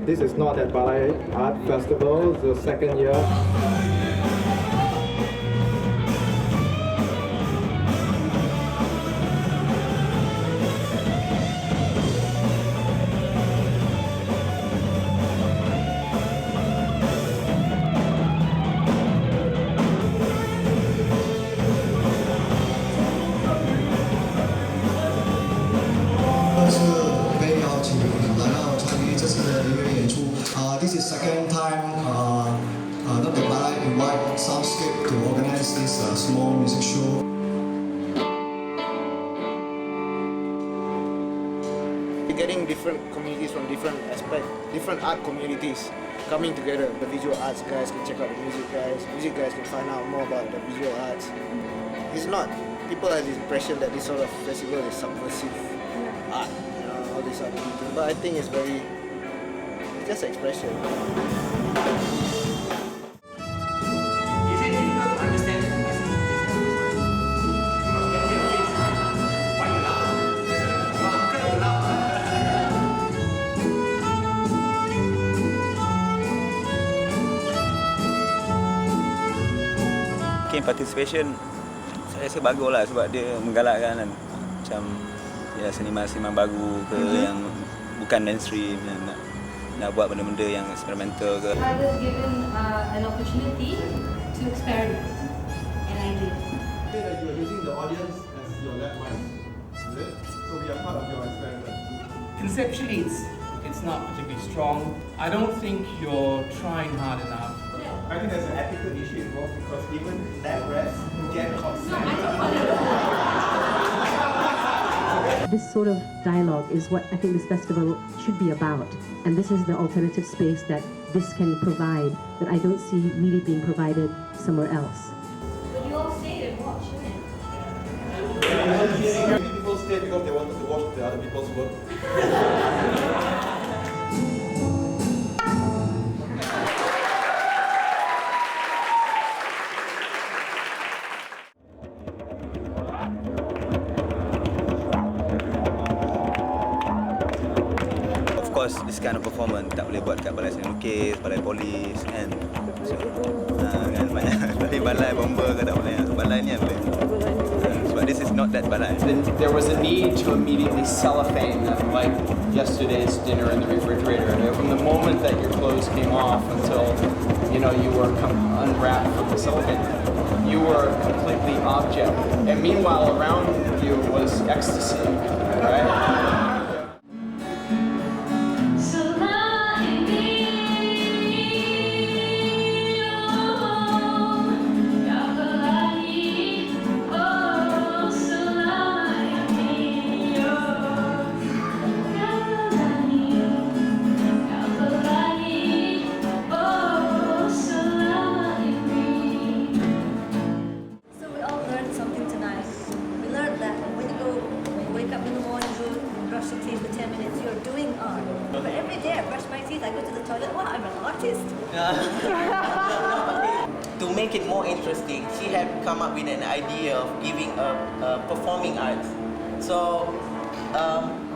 This is Notthatbalai Art Festival, the second year. This is second time Notthatbalai invite Soundscape to organize this small music show. We're getting different communities from different aspects, different art communities coming together. The visual arts guys can check out the music guys can find out more about the visual arts. It's not, people have this impression that this sort of festival is subversive art, all this other things. But I think it's just expression. Participation saya rasa bagus lah sebab dia menggalakkan kan, macam ya seniman-seniman baru ke yang bukan mainstream yang nak buat benda-benda yang experimental ke. I was given an opportunity to experiment and I did. You are using the audience as your lab mice, is it? So we are part of your experiment. Conceptually it's not particularly strong. I don't think you're trying hard enough. I think there's an ethical issue involved because even lab rats get consent. This sort of dialogue is what I think this festival should be about. And this is the alternative space that this can provide that I don't see really being provided somewhere else. But you all stayed and watched, didn't Many people stayed because they wanted to watch the other people's work. Of course, this kind of performance tak boleh buat kat balai seni lukis, balai polis kan. So, kan banyak balai bomba ke tak boleh. Balai ni boleh. Sebab this is not that balai. There was a need to immediately cellophane them like yesterday's dinner in the refrigerator. And from the moment that your clothes came off until you were unwrapped from the cellophane, you were completely object. And meanwhile, around you was ecstasy, right? But every day I brush my teeth, I go to the toilet, wow, I'm an artist. To make it more interesting, she had come up with an idea of giving a performing arts. So,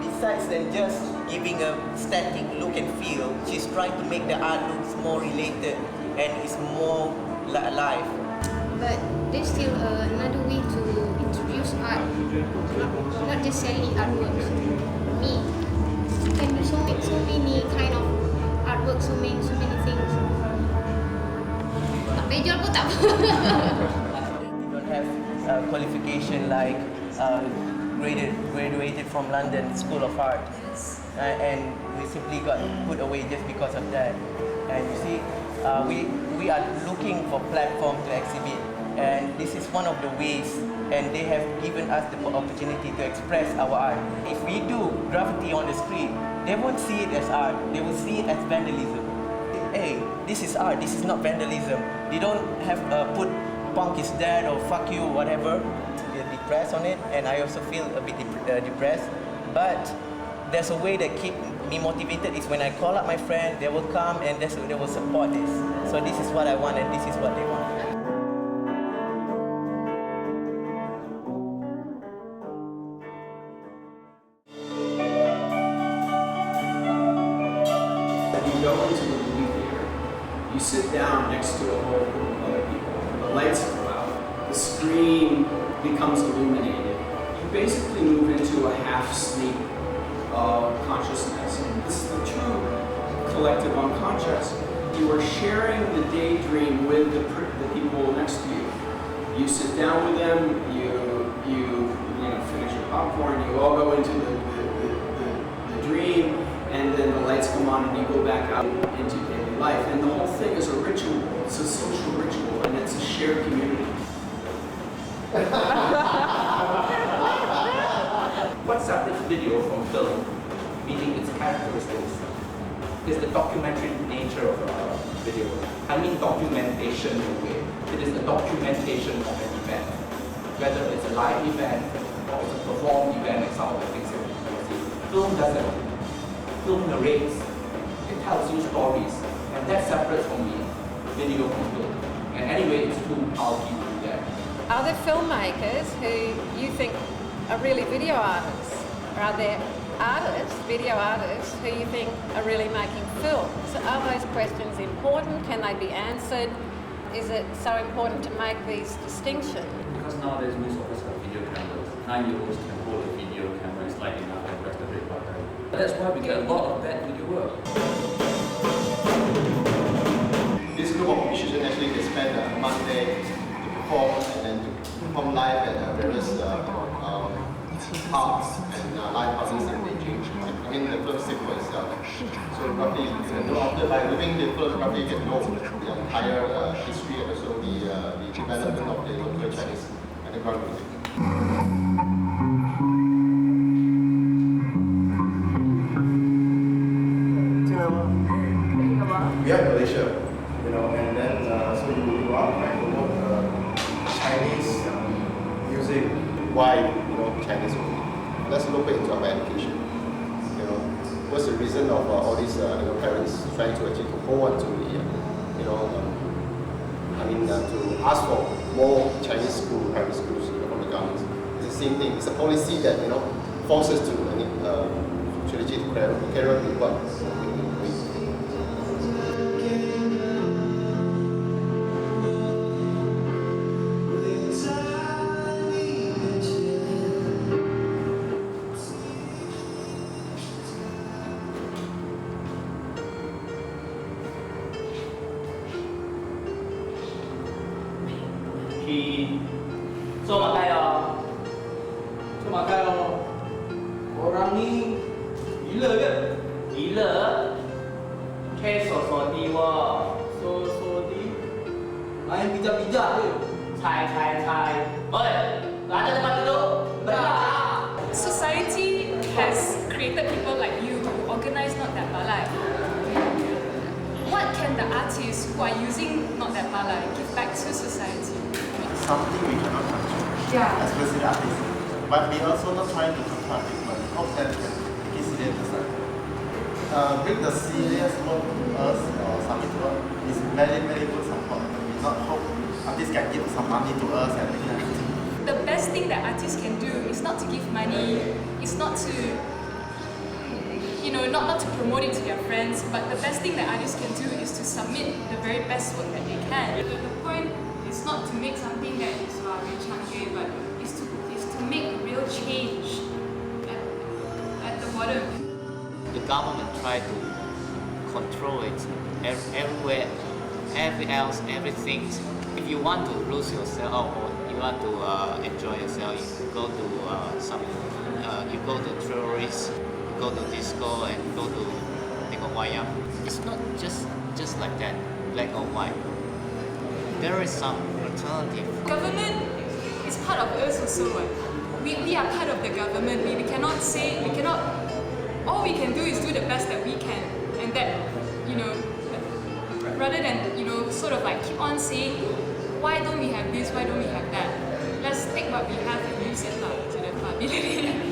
besides than just giving a static look and feel, she's trying to make the art look more related and it's more alive. But there's still another way to introduce art, not just selling artworks. Me, you can do so many kind of artwork, so many things. Tak boleh jual pun tak apa. We don't have qualification like graduated from London School of Art, and we simply got put away just because of that. And you see, we are looking for platform to exhibit, and this is one of the ways. And they have given us the opportunity to express our art. If we do graffiti on the street, they won't see it as art. They will see it as vandalism. Hey, this is art. This is not vandalism. They don't have put punk is dead or fuck you, whatever. They're depressed on it, and I also feel a bit depressed. But there's a way that keep me motivated is when I call up my friend, they will come and they will support this. So this is what I want, and this is what they want. you sit down next to a whole group of other people, the lights go out, the screen becomes illuminated. You basically move into a half-sleep consciousness. This is the true collective unconscious. You are sharing the daydream with the people next to you. You sit down with them, you finish your popcorn, you all go into the dream, and then the lights come on and you go back out into daily life. And the whole thing is a ritual. It's a social ritual, and it's a shared community. What separates video from film, meaning its characteristics, is the documentary nature of video. I mean documentation in a way. It is the documentation of an event. Whether it's a live event or it's a performed event, like some of the things that we see. Film doesn't. Film narrates. It tells you stories. And that separates from me video from film. And anyway, it's too bulky to do that. Are there filmmakers who you think are really video artists? Or are there artists, video artists, who you think are really making films? Are those questions important? Can they be answered? Is it so important to make these distinctions? Because nowadays most of us have video cameras. 9-year-olds can hold a video camera, it's light enough and press the red button. That's why we get a lot of bad video work. This group of musicians actually they spend a Monday to perform and then to perform live at various parks and live houses in Beijing. I mean the film sequel itself. So roughly, by living the film, roughly you can know the entire history and also the development of the local Chinese underground music. We are in Malaysia, and then so you are trying to promote Chinese music. Why, Chinese only? Let's look into our education. What's the reason of all these parents trying to actually hold on to the, to ask for more Chinese school, private schools from the government? It's the same thing. It's a policy that forces to carry on with what. So makanya orang ni gila ke? Gila? Kayak so-so-di wah. So-so-di? Main bijak-bijak ke? Cai. Oi, ada tempat duduk? Benar. Society has created people like you who organize Notthatbalai. What can the artists who are using Notthatbalai give back to society? Something we cannot control, especially artists. But we also not trying to control it, but hope that we can take it serious aside. Bring the serious work to us or submit to us is very, very good support. We not hope artists can give some money to us and everything. The best thing that artists can do is not to give money, it's not to not to promote it to their friends, but the best thing that artists can do is to submit the very best work that they can. The point is not to make something that is very chunky, but is to make a real change at the bottom. The government try to control it everywhere, everything. If you want to lose yourself or you want to enjoy yourself, you go to you go to tourists, you go to disco and go to tengok wayang. It's not just like that, black or white. There is some alternative. Government is part of us also. We are part of the government. We cannot all we can do is do the best that we can, and that, rather than, sort of like keep on saying, why don't we have this, why don't we have that? Let's take what we have and use it to the ability.